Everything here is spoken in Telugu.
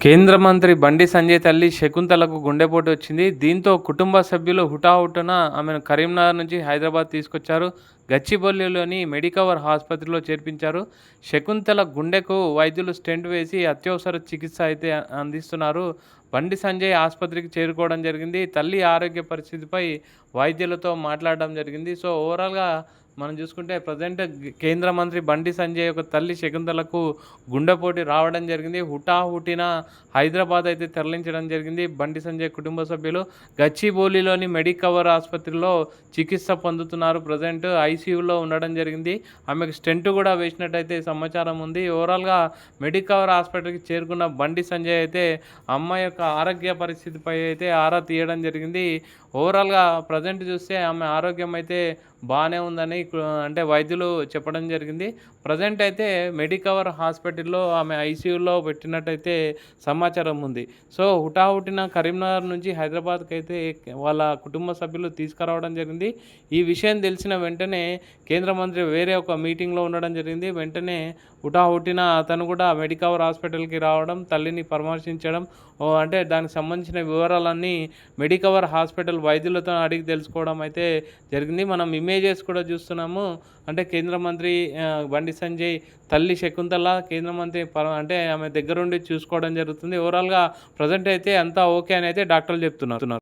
కేంద్ర మంత్రి బండి సంజయ్ తల్లి శకుంతలకు గుండెపోటు వచ్చింది. దీంతో కుటుంబ సభ్యులు హుటాహుటిన ఆమెను కరీంనగర్ నుంచి హైదరాబాద్ తీసుకొచ్చారు. గచ్చిబౌలిలోని మెడికవర్ ఆసుపత్రిలో చేర్పించారు. శకుంతల గుండెకు వైద్యులు స్టెంట్ వేసి అత్యవసర చికిత్స అయితే అందిస్తున్నారు. బండి సంజయ్ ఆసుపత్రికి చేరుకోవడం జరిగింది. తల్లి ఆరోగ్య పరిస్థితిపై వైద్యులతో మాట్లాడడం జరిగింది. సో, ఓవరాల్‌గా మనం చూసుకుంటే ప్రజెంట్ కేంద్ర మంత్రి బండి సంజయ్ యొక్క తల్లి శకుంతలకు గుండెపోటు రావడం జరిగింది. హుటాహుటిన హైదరాబాద్ అయితే తరలించడం జరిగింది. బండి సంజయ్ కుటుంబ సభ్యులు గచ్చిబౌలిలోని మెడికవర్ ఆసుపత్రిలో చికిత్స పొందుతున్నారు. ప్రజెంట్ ఐసీయూలో ఉండడం జరిగింది. ఆమెకు స్టెంట్ కూడా వేసినట్టయితే సమాచారం ఉంది. ఓవరాల్‌గా మెడికవర్ హాస్పిటల్‌కి చేరుకున్న బండి సంజయ్ అయితే అమ్మాయి యొక్క ఆరోగ్య పరిస్థితిపై అయితే ఆరా తీయడం జరిగింది. ఓవరాల్‌గా ప్రజెంట్ చూస్తే ఆమె ఆరోగ్యం అయితే బానే ఉందని అంటే వైద్యులు చెప్పడం జరిగింది. ప్రెజెంట్ అయితే మెడికవర్ హాస్పిటల్‌లో ఆమె ఐసీయూలో పెట్టినట్టయితే సమాచారం ఉంది. సో, హుటాహుటిన కరీంనగర్ నుంచి హైదరాబాద్‌కైతే వాళ్ళ కుటుంబ సభ్యులు తీసుకురావడం జరిగింది. ఈ విషయం తెలిసిన వెంటనే కేంద్ర మంత్రి వేరే ఒక మీటింగ్‌లో ఉండడం జరిగింది. వెంటనే హుటాహుటిన అతను కూడా మెడికవర్ హాస్పిటల్‌కి రావడం, తల్లిని పరామర్శించడం, అంటే దానికి సంబంధించిన వివరాలన్నీ మెడికవర్ హాస్పిటల్ వైద్యులతో అడిగి తెలుసుకోవడం అయితే జరిగింది. మనం ఇమేజెస్ కూడా చూస్తున్నాము. అంటే కేంద్ర మంత్రి బండి సంజయ్ తల్లి శకుంతల కేంద్ర మంత్రి అంటే ఆమె దగ్గరుండి చూసుకోవడం జరుగుతుంది. ఓవరాల్‌గా ప్రెజెంట్ అయితే అంతా ఓకే అని అయితే డాక్టర్లు చెప్తున్నారు.